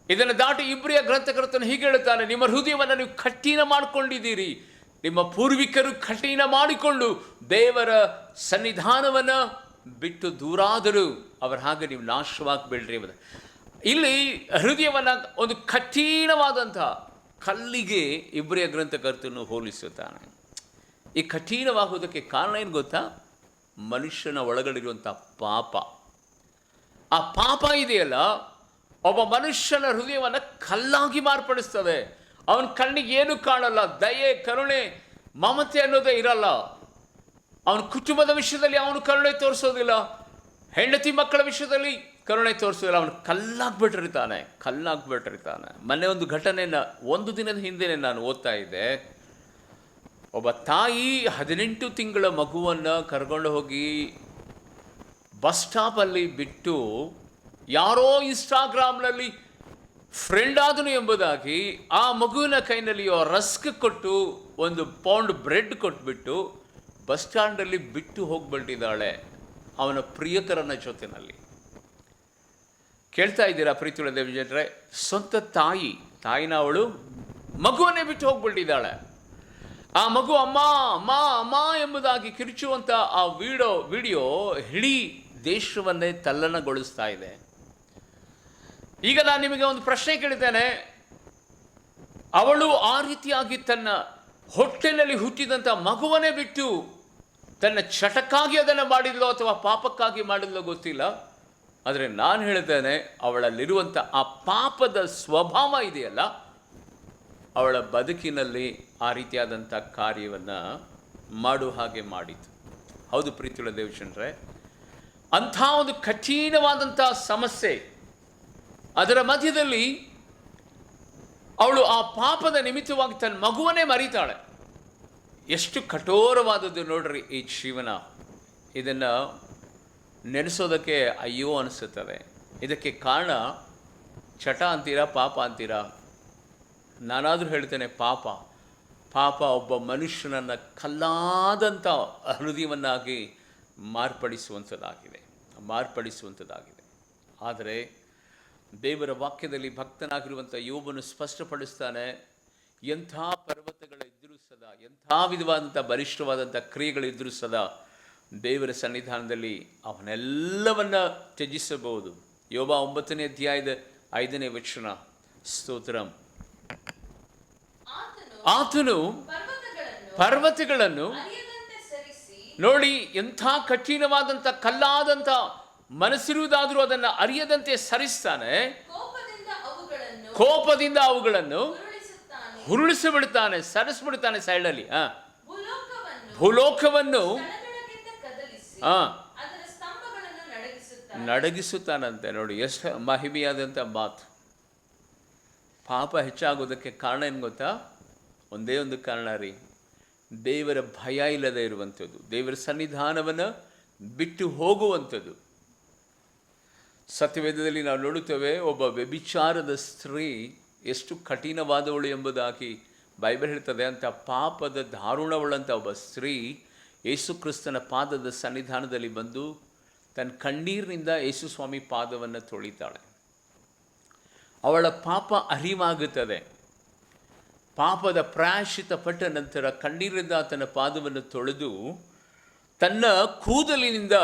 ಇದನ್ನು ದಾಟಿ ಇಬ್ರಿಯ ಗ್ರಂಥಕರ್ತನು ಹೀಗೆ ಹೇಳುತ್ತಾನೆ, ನಿಮ್ಮ ಹೃದಯವನ್ನು ನೀವು ಕಠಿಣ ಮಾಡಿಕೊಂಡಿದ್ದೀರಿ. ನಿಮ್ಮ ಪೂರ್ವಿಕರು ಕಠಿಣ ಮಾಡಿಕೊಂಡು ದೇವರ ಸನ್ನಿಧಾನವನ್ನು ಬಿಟ್ಟು ದೂರಾದರೂ ಅವರ ಹಾಗೆ ನೀವು ನಾಶವಾಗಬೇಡ್ರಿ ಎಂಬುದು. ಇಲ್ಲಿ ಹೃದಯವನ್ನು ಒಂದು ಕಠಿಣವಾದಂಥ ಕಲ್ಲಿಗೆ ಇಬ್ರಿಯ ಗ್ರಂಥಕರ್ತನು ಹೋಲಿಸುತ್ತಾನೆ. ಈ ಕಠಿಣವಾಗುವುದಕ್ಕೆ ಕಾರಣ ಏನು ಗೊತ್ತಾ? ಮನುಷ್ಯನ ಒಳಗಡಿರುವಂಥ ಪಾಪ. ಆ ಪಾಪ ಇದೆಯಲ್ಲ, ಒಬ್ಬ ಮನುಷ್ಯನ ಹೃದಯವನ್ನು ಕಲ್ಲಾಗಿ ಮಾರ್ಪಡಿಸ್ತದೆ. ಅವನ ಕಣ್ಣಿಗೆ ಏನು ಕಾಣಲ್ಲ, ದಯೆ, ಕರುಣೆ, ಮಮತೆ ಅನ್ನೋದೇ ಇರಲ್ಲ. ಅವನ ಕುಟುಂಬದ ವಿಷಯದಲ್ಲಿ ಅವನು ಕರುಣೆ ತೋರಿಸೋದಿಲ್ಲ, ಹೆಂಡತಿ ಮಕ್ಕಳ ವಿಷಯದಲ್ಲಿ ಕರುಣೆ ತೋರಿಸೋದಿಲ್ಲ. ಅವನು ಕಲ್ಲಾಗ್ಬಿಟ್ಟಿರ್ತಾನೆ. ಮೊನ್ನೆ ಒಂದು ಘಟನೆಯನ್ನು ಒಂದು ದಿನದ ಹಿಂದೆ ನಾನು ಓದ್ತಾ ಇದ್ದೆ. ಒಬ್ಬ ತಾಯಿ 18 ತಿಂಗಳ ಮಗುವನ್ನು ಕರ್ಕೊಂಡು ಹೋಗಿ ಬಸ್ ಸ್ಟಾಪಲ್ಲಿ ಬಿಟ್ಟು, ಯಾರೋ ಇನ್ಸ್ಟಾಗ್ರಾಮ್ನಲ್ಲಿ ಫ್ರೆಂಡ್ ಆದನು ಎಂಬುದಾಗಿ ಆ ಮಗುವಿನ ಕೈನಲ್ಲಿ ರಸ್ಕ್ ಕೊಟ್ಟು 1 ಪೌಂಡ್ ಬ್ರೆಡ್ ಕೊಟ್ಬಿಟ್ಟು ಬಸ್ ಸ್ಟ್ಯಾಂಡಲ್ಲಿ ಬಿಟ್ಟು ಹೋಗ್ಬಿಟ್ಟಿದ್ದಾಳೆ ಅವನ ಪ್ರಿಯಕರನ ಜೊತೆಯಲ್ಲಿ. ಕೇಳ್ತಾ ಇದ್ದೀರಾ ಪ್ರೀತಿಯುಳ್ಳ ದೇವಜನರೇ? ಸ್ವಂತ ತಾಯಿನ ಅವಳು ಮಗುವನ್ನೇ ಬಿಟ್ಟು ಹೋಗ್ಬಿಟ್ಟಿದ್ದಾಳೆ. ಆ ಮಗು ಅಮ್ಮ ಅಮ್ಮ ಅಮ್ಮ ಎಂಬುದಾಗಿ ಕಿರುಚುವಂಥ ಆ ವಿಡಿಯೋ ಇಡೀ ದೇಶವನ್ನೇ ತಲ್ಲಣಗೊಳಿಸ್ತಾ ಇದೆ. ಈಗ ನಾನು ನಿಮಗೆ ಒಂದು ಪ್ರಶ್ನೆ ಕೇಳಿದ್ದೇನೆ. ಅವಳು ಆ ರೀತಿಯಾಗಿ ತನ್ನ ಹೊಟ್ಟೆನಲ್ಲಿ ಹುಟ್ಟಿದಂಥ ಮಗುವನ್ನೇ ಬಿಟ್ಟು ತನ್ನ ಚಟಕ್ಕಾಗಿ ಅದನ್ನು ಮಾಡಿದ್ಲೋ ಅಥವಾ ಪಾಪಕ್ಕಾಗಿ ಮಾಡಿದ್ಲೋ ಗೊತ್ತಿಲ್ಲ. ಆದರೆ ನಾನು ಹೇಳ್ತೇನೆ, ಅವಳಲ್ಲಿರುವಂಥ ಆ ಪಾಪದ ಸ್ವಭಾವ ಇದೆಯಲ್ಲ, ಅವಳ ಬದುಕಿನಲ್ಲಿ ಆ ರೀತಿಯಾದಂಥ ಕಾರ್ಯವನ್ನು ಮಾಡುವ ಹಾಗೆ ಮಾಡಿತು. ಹೌದು ಪ್ರೀತಿಯುಳ್ಳ ದೇವಜನರೇ, ಅಂಥ ಒಂದು ಕಠಿಣವಾದಂಥ ಸಮಸ್ಯೆ, ಅದರ ಮಧ್ಯದಲ್ಲಿ ಅವಳು ಆ ಪಾಪದ ನಿಮಿತ್ತವಾಗಿ ತನ್ನ ಮಗುವನ್ನೇ ಮರೀತಾಳೆ. ಎಷ್ಟು ಕಠೋರವಾದದ್ದು ನೋಡ್ರಿ ಈ ಜೀವನ. ಇದನ್ನು ನೆನೆಸೋದಕ್ಕೆ ಅಯ್ಯೋ ಅನಿಸುತ್ತದೆ. ಇದಕ್ಕೆ ಕಾರಣ ಚಟ ಅಂತೀರಾ, ಪಾಪ ಅಂತೀರಾ? ನಾನಾದರೂ ಹೇಳ್ತೇನೆ ಪಾಪ ಒಬ್ಬ ಮನುಷ್ಯನನ್ನು ಕಲ್ಲಾದಂಥ ಹೃದಯವನ್ನಾಗಿ ಮಾರ್ಪಡಿಸುವಂಥದ್ದಾಗಿದೆ. ಆದರೆ ದೇವರ ವಾಕ್ಯದಲ್ಲಿ ಭಕ್ತನಾಗಿರುವಂಥ ಯೋಬನು ಸ್ಪಷ್ಟಪಡಿಸ್ತಾನೆ, ಎಂಥ ಪರ್ವತಗಳಿದ್ದರೂ ಸದಾ, ಎಂಥ ವಿಧವಾದಂಥ ಬಲಿಷ್ಠವಾದಂಥ ಕ್ರಿಯೆಗಳಿದ್ದರೂ ಸದಾ ದೇವರ ಸನ್ನಿಧಾನದಲ್ಲಿ ಅವನೆಲ್ಲವನ್ನ ತ್ಯಜಿಸಬಹುದು. ಯೋಬ 9ನೇ ಅಧ್ಯಾಯದ 5ನೇ ವಚನ. ಸ್ತೋತ್ರಂ. ಆತನು ಪರ್ವತಗಳನ್ನು ನೋಡಿ, ಎಂಥ ಕಠಿಣವಾದಂಥ ಕಲ್ಲಾದಂಥ ಮನಸ್ಸಿರುವುದಾದರೂ ಅದನ್ನು ಅರಿಯದಂತೆ ಸರಿಸ್ತಾನೆ. ಕೋಪದಿಂದ ಅವುಗಳನ್ನು ಹುರುಳಿಸಿಬಿಡ್ತಾನೆ, ಸರಿಸ್ಬಿಡ್ತಾನೆ ಸೈಡಲ್ಲಿ. ಭೂಲೋಕವನ್ನು ನಡಗಿಸುತ್ತಾನಂತೆ. ನೋಡಿ ಎಷ್ಟು ಮಹಿಮೆಯಾದಂಥ ಮಾತು. ಪಾಪ ಹೆಚ್ಚಾಗೋದಕ್ಕೆ ಕಾರಣ ಏನು ಗೊತ್ತಾ? ಒಂದೇ ಒಂದು ಕಾರಣ ರೀ, ದೇವರ ಭಯ ಇಲ್ಲದೆ ಇರುವಂಥದ್ದು, ದೇವರ ಸನ್ನಿಧಾನವನ್ನು ಬಿಟ್ಟು ಹೋಗುವಂಥದ್ದು. ಸತ್ಯವೇದದಲ್ಲಿ ನಾವು ನೋಡುತ್ತೇವೆ, ಒಬ್ಬ ವ್ಯಭಿಚಾರದ ಸ್ತ್ರೀ ಎಷ್ಟು ಕಠಿಣವಾದವಳು ಎಂಬುದಾಗಿ ಬೈಬಲ್ ಹೇಳ್ತದೆ. ಅಂತ ಪಾಪದ ದಾರುಣವಳಂಥ ಒಬ್ಬ ಸ್ತ್ರೀ ಯೇಸು ಕ್ರಿಸ್ತನ ಪಾದದ ಸನ್ನಿಧಾನದಲ್ಲಿ ಬಂದು ತನ್ನ ಕಣ್ಣೀರಿನಿಂದ ಯೇಸು ಸ್ವಾಮಿ ಪಾದವನ್ನು ತೊಳಿತಾಳೆ. ಅವಳ ಪಾಪ ಅರಿವಾಗುತ್ತದೆ. ಪಾಪದ ಪ್ರಾಯಶ್ಚಿತ್ತ ಪಟ್ಟ ನಂತರ ಕಣ್ಣೀರಿಂದ ಆತನ ಪಾದವನ್ನು ತೊಳೆದು ತನ್ನ ಕೂದಲಿನಿಂದ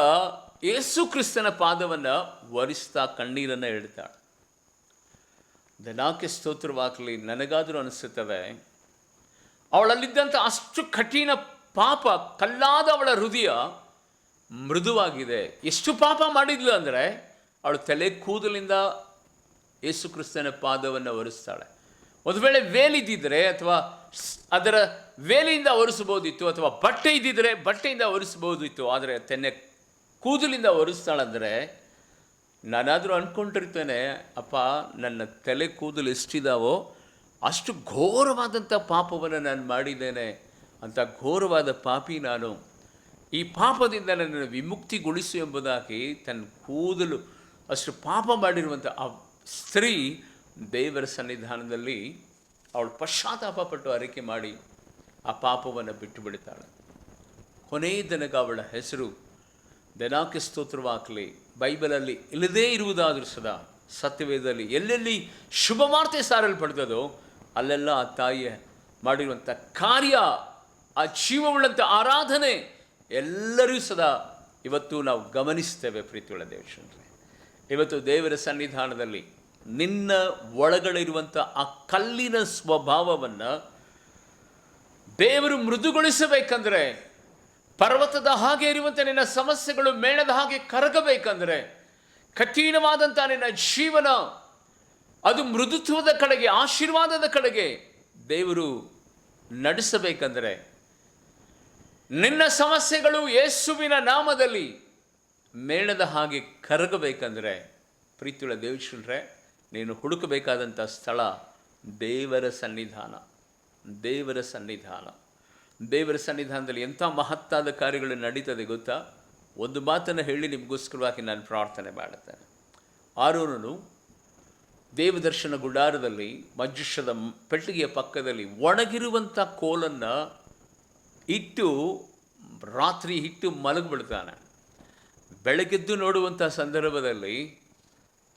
ಯೇಸು ಕ್ರಿಸ್ತನ ಪಾದವನ್ನು ಒರೆಸ್ತಾ ಕಣ್ಣೀರನ್ನು ಇಡ್ತಾಳೆ. ದನಾಕ್ಕೆ ಸ್ತೋತ್ರವಾಗಲಿ. ನನಗಾದರೂ ಅನಿಸುತ್ತವೆ, ಅವಳಲ್ಲಿದ್ದಂಥ ಅಷ್ಟು ಕಠಿಣ ಪಾಪ, ಕಲ್ಲಾದ ಅವಳ ಹೃದಯ ಮೃದುವಾಗಿದೆ. ಎಷ್ಟು ಪಾಪ ಮಾಡಿದ್ಲು ಅಂದರೆ, ಅವಳು ತಲೆ ಕೂದಲಿಂದ ಯೇಸು ಕ್ರಿಸ್ತನ ಪಾದವನ್ನು ಒರೆಸ್ತಾಳೆ. ಒಂದು ವೇಳೆ ವೇಲಿದ್ದಿದ್ರೆ ಅಥವಾ ಅದರ ವೇಲಿಯಿಂದ ಒರೆಸ್ಬೋದಿತ್ತು, ಅಥವಾ ಬಟ್ಟೆ ಇದ್ದಿದ್ರೆ ಬಟ್ಟೆಯಿಂದ ಒರೆಸ್ಬೋದಿತ್ತು. ಆದರೆ ತೆನ್ನೆ ಕೂದಲಿಂದ ಒರೆಸ್ತಾಳಂದರೆ, ನಾನಾದರೂ ಅಂದ್ಕೊಂಡಿರ್ತೇನೆ, ಅಪ್ಪ ನನ್ನ ತಲೆ ಕೂದಲು ಎಷ್ಟಿದಾವೋ ಅಷ್ಟು ಘೋರವಾದಂಥ ಪಾಪವನ್ನು ನಾನು ಮಾಡಿದ್ದೇನೆ, ಅಂಥ ಘೋರವಾದ ಪಾಪಿ ನಾನು. ಈ ಪಾಪದಿಂದ ನನ್ನನ್ನು ವಿಮುಕ್ತಿಗೊಳಿಸು ಎಂಬುದಾಗಿ ತನ್ನ ಕೂದಲು ಅಷ್ಟು ಪಾಪ ಮಾಡಿರುವಂಥ ಆ ಸ್ತ್ರೀ ದೇವರ ಸನ್ನಿಧಾನದಲ್ಲಿ ಅವಳು ಪಶ್ಚಾತ್ತಾಪಪಟ್ಟು ಅರಿಕೆ ಮಾಡಿ ಆ ಪಾಪವನ್ನು ಬಿಟ್ಟು ಬಿಡ್ತಾಳೆ. ಕೊನೆಯ ದಿನಕ್ಕೆ ಅವಳ ಹೆಸರು ದನಾಕ್ಕೆ ಸ್ತೋತ್ರವಾಗಲಿ ಬೈಬಲಲ್ಲಿ ಇಲ್ಲದೇ ಇರುವುದಾದರೂ ಸದಾ ಸತ್ಯವೇದದಲ್ಲಿ ಎಲ್ಲೆಲ್ಲಿ ಶುಭ ವಾರ್ತೆ ಸಾರಲ್ಪಡ್ತದೋ ಅಲ್ಲೆಲ್ಲ ಆ ತಾಯಿಯ ಮಾಡಿರುವಂಥ ಕಾರ್ಯ, ಆ ಜೀವವುಳ್ಳಂಥ ಆರಾಧನೆ ಎಲ್ಲರೂ ಸದಾ ಇವತ್ತು ನಾವು ಗಮನಿಸ್ತೇವೆ. ಪ್ರೀತಿಯುಳ್ಳ ದೇವಜನರೇ, ಇವತ್ತು ದೇವರ ಸನ್ನಿಧಾನದಲ್ಲಿ ನಿನ್ನ ಒಳಗಡೆ ಆ ಕಲ್ಲಿನ ಸ್ವಭಾವವನ್ನು ದೇವರು ಮೃದುಗೊಳಿಸಬೇಕಂದ್ರೆ, ಪರ್ವತದ ಹಾಗೆ ಇರುವಂಥ ನಿನ್ನ ಸಮಸ್ಯೆಗಳು ಮೇಣದ ಹಾಗೆ ಕರಗಬೇಕಂದ್ರೆ, ಕಠಿಣವಾದಂಥ ನಿನ್ನ ಜೀವನ ಅದು ಮೃದುತ್ವದ ಕಡೆಗೆ, ಆಶೀರ್ವಾದದ ಕಡೆಗೆ ದೇವರು ನಡೆಸಬೇಕಂದರೆ, ನಿನ್ನ ಸಮಸ್ಯೆಗಳು ಯೇಸುವಿನ ನಾಮದಲ್ಲಿ ಮೇಣದ ಹಾಗೆ ಕರಗಬೇಕಂದ್ರೆ, ಪ್ರೀತಿಯುಳ್ಳ ದೇವಶ್ರೀ, ನೀನು ಹುಡುಕಬೇಕಾದಂಥ ಸ್ಥಳ ದೇವರ ಸನ್ನಿಧಾನ. ದೇವರ ಸನ್ನಿಧಾನ, ದೇವರ ಸನ್ನಿಧಾನದಲ್ಲಿ ಎಂಥ ಮಹತ್ತಾದ ಕಾರ್ಯಗಳು ನಡೀತದೆ ಗೊತ್ತಾ? ಒಂದು ಮಾತನ್ನು ಹೇಳಿ ನಿಮಗೋಸ್ಕರವಾಗಿ ನಾನು ಪ್ರಾರ್ಥನೆ ಮಾಡುತ್ತೇನೆ. ಆರೋನನು ದೇವದರ್ಶನ ಗುಡಾರದಲ್ಲಿ ಮಂಜುಷದ ಪೆಟ್ಟಿಗೆಯ ಪಕ್ಕದಲ್ಲಿ ಒಣಗಿರುವಂಥ ಕೋಲನ್ನು ಇಟ್ಟು ರಾತ್ರಿ ಇಟ್ಟು ಮಲಗಿಬಿಡ್ತಾನೆ. ಬೆಳಗ್ಗೆದ್ದು ನೋಡುವಂಥ ಸಂದರ್ಭದಲ್ಲಿ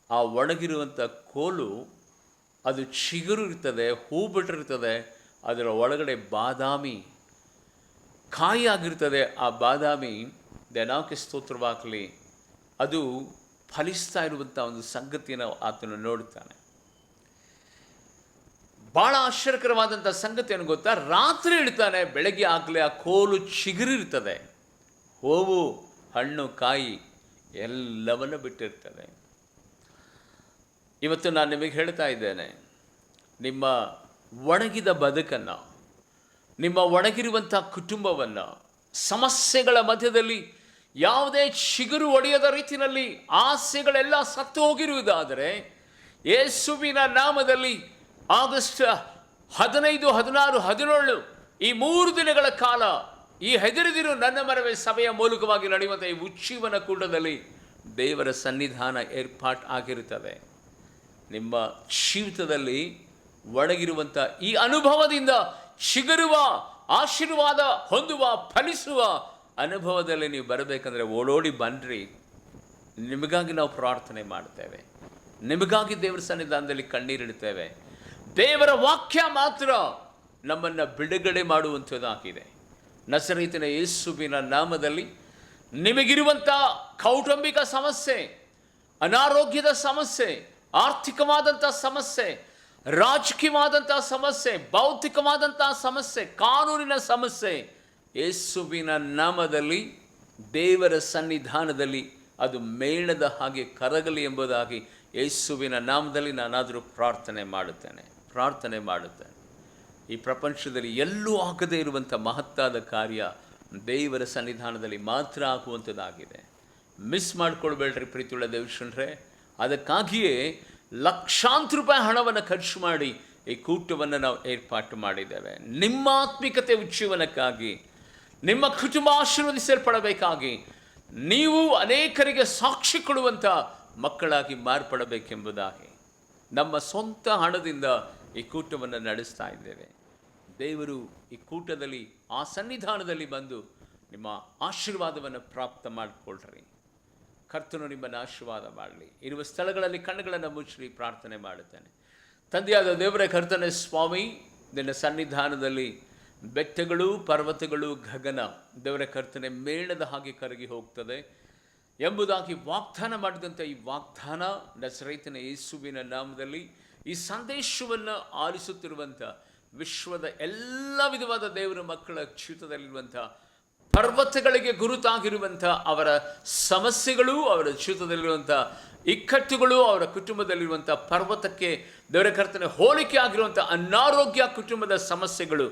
ಆ ಒಣಗಿರುವಂಥ ಕೋಲು ಅದು ಚಿಗುರು ಇರ್ತದೆ, ಹೂ ಬಿಟ್ಟಿರ್ತದೆ, ಅದರ ಒಳಗಡೆ ಬಾದಾಮಿ ಕಾಯಿ ಆಗಿರ್ತದೆ. ಆ ಬಾದಾಮಿ ದೇವಕ್ಕೆ ಸ್ತೋತ್ರವಾಗಲಿ, ಅದು ಫಲಿಸ್ತಾ ಇರುವಂಥ ಒಂದು ಸಂಗತಿಯನ್ನು ಆತನು ನೋಡುತ್ತಾನೆ. ಭಾಳ ಆಶ್ಚರ್ಯಕರವಾದಂಥ ಸಂಗತಿಯನ್ನು ಗೊತ್ತಾ? ರಾತ್ರಿ ಇಡ್ತಾನೆ, ಬೆಳಗ್ಗೆ ಆಗಲೇ ಆ ಕೋಲು ಚಿಗುರಿರ್ತದೆ, ಹೂವು ಹಣ್ಣು ಕಾಯಿ ಎಲ್ಲವನ್ನು ಬಿಟ್ಟಿರ್ತದೆ. ಇವತ್ತು ನಾನು ನಿಮಗೆ ಹೇಳ್ತಾ ಇದ್ದೇನೆ, ನಿಮ್ಮ ಒಣಗಿದ ಬದುಕನ್ನು, ನಿಮ್ಮ ಒಣಗಿರುವಂಥ ಕುಟುಂಬವನ್ನು, ಸಮಸ್ಯೆಗಳ ಮಧ್ಯದಲ್ಲಿ ಯಾವುದೇ ಚಿಗುರು ಒಡೆಯದ ರೀತಿಯಲ್ಲಿ ಆಸೆಗಳೆಲ್ಲ ಸತ್ತು ಹೋಗಿರುವುದಾದರೆ, ಯೇಸುವಿನ ನಾಮದಲ್ಲಿ ಆಗಸ್ಟ್ 15, 16, 17 ಈ 3 ದಿನಗಳ ಕಾಲ ಈ ಹೆದರಿದಿರು ನನ್ನ ಮರವೇ ಸಭೆಯ ಮೂಲಕವಾಗಿ ನಡೆಯುವಂಥ ಈ ಉಜ್ಜೀವನ ಕೂಟದಲ್ಲಿ ದೇವರ ಸನ್ನಿಧಾನ ಏರ್ಪಾಟ್ ಆಗಿರುತ್ತದೆ. ನಿಮ್ಮ ಜೀವಿತದಲ್ಲಿ ಒಣಗಿರುವಂಥ ಈ ಅನುಭವದಿಂದ ಚಿಗುರುವ, ಆಶೀರ್ವಾದ ಹೊಂದುವ, ಫಲಿಸುವ ಅನುಭವದಲ್ಲಿ ನೀವು ಬರಬೇಕಂದ್ರೆ ಓಡೋಡಿ ಬನ್ನಿರಿ. ನಿಮಗಾಗಿ ನಾವು ಪ್ರಾರ್ಥನೆ ಮಾಡ್ತೇವೆ, ನಿಮಗಾಗಿ ದೇವರ ಸನ್ನಿಧಾನದಲ್ಲಿ ಕಣ್ಣೀರಿಡ್ತೇವೆ. ದೇವರ ವಾಕ್ಯ ಮಾತ್ರ ನಮ್ಮನ್ನು ಬಿಡುಗಡೆ ಮಾಡುವಂಥದ್ದಾಗಿದೆ. ನಸರೇತಿನ ಯೇಸುವಿನ ನಾಮದಲ್ಲಿ ನಿಮಗಿರುವಂಥ ಕೌಟುಂಬಿಕ ಸಮಸ್ಯೆ, ಅನಾರೋಗ್ಯದ ಸಮಸ್ಯೆ, ಆರ್ಥಿಕವಾದಂಥ ಸಮಸ್ಯೆ, ರಾಜಕೀಯವಾದಂಥ ಸಮಸ್ಯೆ, ಭೌತಿಕವಾದಂಥ ಸಮಸ್ಯೆ, ಕಾನೂನಿನ ಸಮಸ್ಯೆ, ಯೇಸುವಿನ ನಾಮದಲ್ಲಿ ದೇವರ ಸನ್ನಿಧಾನದಲ್ಲಿ ಅದು ಮೇಣದ ಹಾಗೆ ಕರಗಲಿ ಎಂಬುದಾಗಿ ಯೇಸುವಿನ ನಾಮದಲ್ಲಿ ನಾನಾದರೂ ಪ್ರಾರ್ಥನೆ ಮಾಡುತ್ತೇನೆ. ಈ ಪ್ರಪಂಚದಲ್ಲಿ ಎಲ್ಲೂ ಆಗದೇ ಇರುವಂಥ ಮಹತ್ತಾದ ಕಾರ್ಯ ದೇವರ ಸನ್ನಿಧಾನದಲ್ಲಿ ಮಾತ್ರ ಆಗುವಂಥದ್ದಾಗಿದೆ. ಮಿಸ್ ಮಾಡಿಕೊಳ್ಬೇಡ್ರಿ ಪ್ರೀತಿಯುಳ್ಳ ದೇವಶ್ರೀ. ಅದಕ್ಕಾಗಿಯೇ ಲಕ್ಷಾಂತರ ರೂಪಾಯಿ ಹಣವನ್ನು ಖರ್ಚು ಮಾಡಿ ಈ ಕೂಟವನ್ನು ನಾವು ಏರ್ಪಾಟು ಮಾಡಿದ್ದೇವೆ. ನಿಮ್ಮ ಆತ್ಮಿಕತೆ ಉಜ್ಜೀವನಕ್ಕಾಗಿ, ನಿಮ್ಮ ಕುಟುಂಬ ಆಶೀರ್ವದಿಸಲ್ಪಡಬೇಕಾಗಿ, ನೀವು ಅನೇಕರಿಗೆ ಸಾಕ್ಷಿ ಕೊಡುವಂಥ ಮಕ್ಕಳಾಗಿ ಮಾರ್ಪಡಬೇಕೆಂಬುದಾಗಿ ನಮ್ಮ ಸ್ವಂತ ಹಣದಿಂದ ಈ ಕೂಟವನ್ನು ನಡೆಸ್ತಾ ಇದ್ದೇವೆ. ದೇವರು ಈ ಕೂಟದಲ್ಲಿ, ಆ ಸನ್ನಿಧಾನದಲ್ಲಿ ಬಂದು ನಿಮ್ಮ ಆಶೀರ್ವಾದವನ್ನು ಪ್ರಾಪ್ತ ಮಾಡಿಕೊಳ್ಳ್ರಿ. ಕರ್ತನು ನಿಮ್ಮನ್ನು ಆಶೀರ್ವಾದ ಮಾಡಲಿ. ಇರುವ ಸ್ಥಳಗಳಲ್ಲಿ ಕಣ್ಣುಗಳನ್ನು ಮುಚ್ಚಿ ಪ್ರಾರ್ಥನೆ ಮಾಡುತ್ತೇನೆ. ತಂದೆಯಾದ ದೇವರ ಕರ್ತನೆ ಸ್ವಾಮಿ, ನಿನ್ನ ಸನ್ನಿಧಾನದಲ್ಲಿ ಬೆಟ್ಟಗಳು, ಪರ್ವತಗಳು, ಗಗನ ದೇವರ ಕರ್ತನೆ ಮೇಣದ ಹಾಗೆ ಕರಗಿ ಹೋಗ್ತದೆ ಎಂಬುದಾಗಿ ವಾಗ್ದಾನ ಮಾಡಿದಂಥ ಈ ವಾಗ್ದಾನ ನಜರೇತಿನ ಯೇಸುವಿನ ನಾಮದಲ್ಲಿ ಈ ಸಂದೇಶವನ್ನು ಆಲಿಸುತ್ತಿರುವಂಥ ವಿಶ್ವದ ಎಲ್ಲ ವಿಧವಾದ ದೇವರ ಮಕ್ಕಳ ಜೀವಿತದಲ್ಲಿರುವಂಥ ಪರ್ವತಗಳಿಗೆ ಗುರುತಾಗಿರುವಂಥ ಅವರ ಸಮಸ್ಯೆಗಳು, ಅವರ ಜೀವಿತದಲ್ಲಿರುವಂಥ ಇಕ್ಕಟ್ಟುಗಳು, ಅವರ ಕುಟುಂಬದಲ್ಲಿರುವಂಥ ಪರ್ವತಕ್ಕೆ ದೇವರ ಕರ್ತನೆ ಹೋಲಿಕೆ ಆಗಿರುವಂಥ ಅನಾರೋಗ್ಯ, ಕುಟುಂಬದ ಸಮಸ್ಯೆಗಳು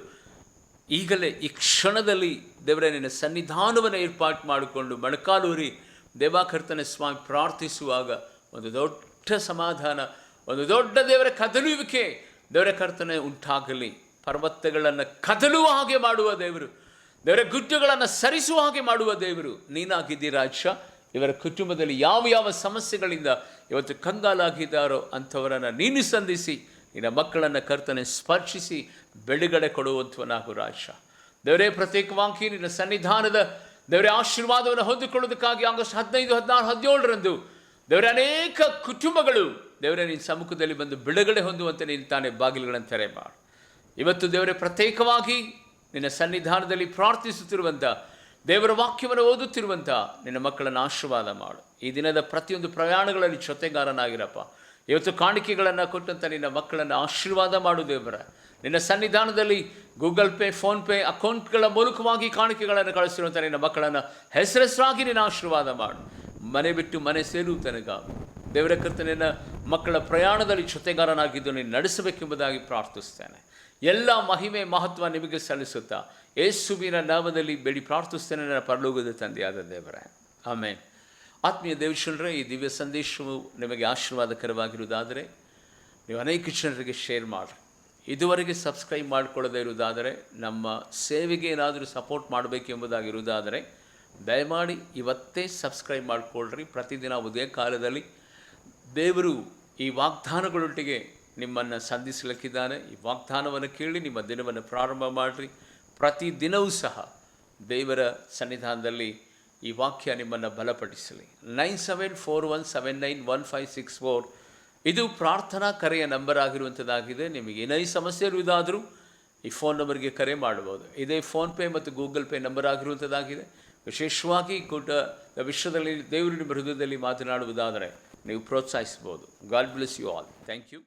ಈಗಲೇ ಈ ಕ್ಷಣದಲ್ಲಿ ದೇವರ ನಿನ್ನ ಸನ್ನಿಧಾನವನ್ನು ಏರ್ಪಾಟು ಮಾಡಿಕೊಂಡು ಮೊಣಕಾಲೂರಿ ದೇವಾಕರ್ತನೆ ಸ್ವಾಮಿ ಪ್ರಾರ್ಥಿಸುವಾಗ ಒಂದು ದೊಡ್ಡ ಸಮಾಧಾನ, ಒಂದು ದೊಡ್ಡ ದೇವರ ಕದಲುವಿಕೆ ದೇವರ ಕರ್ತನೆ ಉಂಟಾಗಲಿ. ಪರ್ವತಗಳನ್ನು ಕದಲುವ ಹಾಗೆ ಮಾಡುವ ದೇವರು, ದೇವರ ಗುಡ್ಡಗಳನ್ನು ಸರಿಸುವ ಹಾಗೆ ಮಾಡುವ ದೇವರು ನೀನಾಗಿದ್ದೀ ರಾಜ. ಇವರ ಕುಟುಂಬದಲ್ಲಿ ಯಾವ ಯಾವ ಸಮಸ್ಯೆಗಳಿಂದ ಇವತ್ತು ಕಂಗಾಲಾಗಿದ್ದಾರೋ ಅಂಥವರನ್ನು ನೀನು ಸಂಧಿಸಿ ನಿನ್ನ ಮಕ್ಕಳನ್ನು ಕರ್ತನೆ ಸ್ಪರ್ಶಿಸಿ ಬಿಡುಗಡೆ ಕೊಡುವಂಥವನಾಗು ರಾಜ. ದೇವರೇ, ಪ್ರತ್ಯೇಕವಾಗಿ ನಿನ್ನ ಸನ್ನಿಧಾನದ ದೇವರ ಆಶೀರ್ವಾದವನ್ನು ಹೊಂದಿಕೊಳ್ಳೋದಕ್ಕಾಗಿ ಆಗಸ್ಟ್ 15, 16, 17ರಂದು ದೇವರ ಅನೇಕ ಕುಟುಂಬಗಳು ದೇವರೇ ನಿನ್ನ ಸಮ್ಮುಖದಲ್ಲಿ ಬಂದು ಬಿಡುಗಡೆ ಹೊಂದುವಂತೆ ನೀನು ತಾನೇ ಬಾಗಿಲುಗಳನ್ನು ತೆರೆಮಾಡು. ಇವತ್ತು ದೇವರೇ, ಪ್ರತ್ಯೇಕವಾಗಿ ನಿನ್ನ ಸನ್ನಿಧಾನದಲ್ಲಿ ಪ್ರಾರ್ಥಿಸುತ್ತಿರುವಂಥ, ದೇವರ ವಾಕ್ಯವನ್ನು ಓದುತ್ತಿರುವಂಥ ನಿನ್ನ ಮಕ್ಕಳನ್ನು ಆಶೀರ್ವಾದ ಮಾಡು. ಈ ದಿನದ ಪ್ರತಿಯೊಂದು ಪ್ರಯಾಣಗಳಲ್ಲಿ ಜೊತೆಗಾರನಾಗಿರಪ್ಪ. ಇವತ್ತು ಕಾಣಿಕೆಗಳನ್ನು ಕೊಟ್ಟಂಥ ನಿನ್ನ ಮಕ್ಕಳನ್ನು ಆಶೀರ್ವಾದ ಮಾಡು ದೇವರ. ನಿನ್ನ ಸನ್ನಿಧಾನದಲ್ಲಿ ಗೂಗಲ್ ಪೇ, ಫೋನ್ಪೇ ಅಕೌಂಟ್ಗಳ ಮೂಲಕವಾಗಿ ಕಾಣಿಕೆಗಳನ್ನು ಕಳಿಸಿರುವಂಥ ನಿನ್ನ ಮಕ್ಕಳನ್ನು ಹೆಸರಾಗಿ ನಿನ್ನ ಆಶೀರ್ವಾದ ಮಾಡು. ಮನೆ ಬಿಟ್ಟು ಮನೆ ಸೇರು ತನಕ ದೇವರ ಕರ್ತನಿನ ಮಕ್ಕಳ ಪ್ರಯಾಣದಲ್ಲಿ ಜೊತೆಗಾರನಾಗಿದ್ದು ನೀನು ನಡೆಸಬೇಕೆಂಬುದಾಗಿ ಪ್ರಾರ್ಥಿಸ್ತೇನೆ. ಎಲ್ಲ ಮಹಿಮೆ ಮಹತ್ವ ನಿಮಗೆ ಸಲ್ಲಿಸುತ್ತಾ ಯೇಸುವಿನ ನಾಮದಲ್ಲಿ ಬೇಡಿ ಪ್ರಾರ್ಥಿಸ್ತೇನೆ ನನ್ನ ಪರಲೋಕದ ತಂದೆಯಾದ ದೇವರೇ, ಆಮೇನ್. ಆತ್ಮೀಯ ದೇವಜನರೇ, ಈ ದಿವ್ಯ ಸಂದೇಶವು ನಿಮಗೆ ಆಶೀರ್ವಾದಕರವಾಗಿರುವುದಾದರೆ ನೀವು ಅನೇಕ ಜನರಿಗೆ ಶೇರ್ ಮಾಡಿರಿ. ಇದುವರೆಗೆ ಸಬ್ಸ್ಕ್ರೈಬ್ ಮಾಡಿಕೊಳ್ಳದೇ ಇರುವುದಾದರೆ, ನಮ್ಮ ಸೇವೆಗೆ ಏನಾದರೂ ಸಪೋರ್ಟ್ ಮಾಡಬೇಕೆಂಬುದಾಗಿರುವುದಾದರೆ ದಯಮಾಡಿ ಇವತ್ತೇ ಸಬ್ಸ್ಕ್ರೈಬ್ ಮಾಡಿಕೊಳ್ಳ್ರಿ. ಪ್ರತಿದಿನ ಉದಯ ಕಾಲದಲ್ಲಿ ದೇವರು ಈ ವಾಗ್ದಾನಗಳೊಟ್ಟಿಗೆ ನಿಮ್ಮನ್ನು ಸಂಧಿಸಲಿಕ್ಕಿದ್ದಾನೆ. ಈ ವಾಗ್ದಾನವನ್ನು ಕೇಳಿ ನಿಮ್ಮ ದಿನವನ್ನು ಪ್ರಾರಂಭ ಮಾಡಿರಿ. ಪ್ರತಿದಿನವೂ ಸಹ ದೇವರ ಸನ್ನಿಧಾನದಲ್ಲಿ ಈ ವಾಕ್ಯ ನಿಮ್ಮನ್ನು ಬಲಪಡಿಸಲಿ. 9741791564 ಇದು ಪ್ರಾರ್ಥನಾ ಕರೆಯ ನಂಬರ್ ಆಗಿರುವಂಥದ್ದಾಗಿದೆ. ನಿಮಗೆ ಏನೇ ಸಮಸ್ಯೆ ಇರುವುದಾದರೂ ಈ ಫೋನ್ ನಂಬರ್ಗೆ ಕರೆ ಮಾಡ್ಬೋದು. ಇದೇ ಫೋನ್ಪೇ ಮತ್ತು ಗೂಗಲ್ ಪೇ ನಂಬರ್ ಆಗಿರುವಂಥದ್ದಾಗಿದೆ. ವಿಶೇಷವಾಗಿ ವಿಷಯದಲ್ಲಿ ದೇವರು ನಿಮ್ಮ ಹೃದಯದಲ್ಲಿ ಮಾತನಾಡುವುದಾದರೆ ನೀವು ಪ್ರೋತ್ಸಾಹಿಸ್ಬೋದು. God bless you all. Thank you.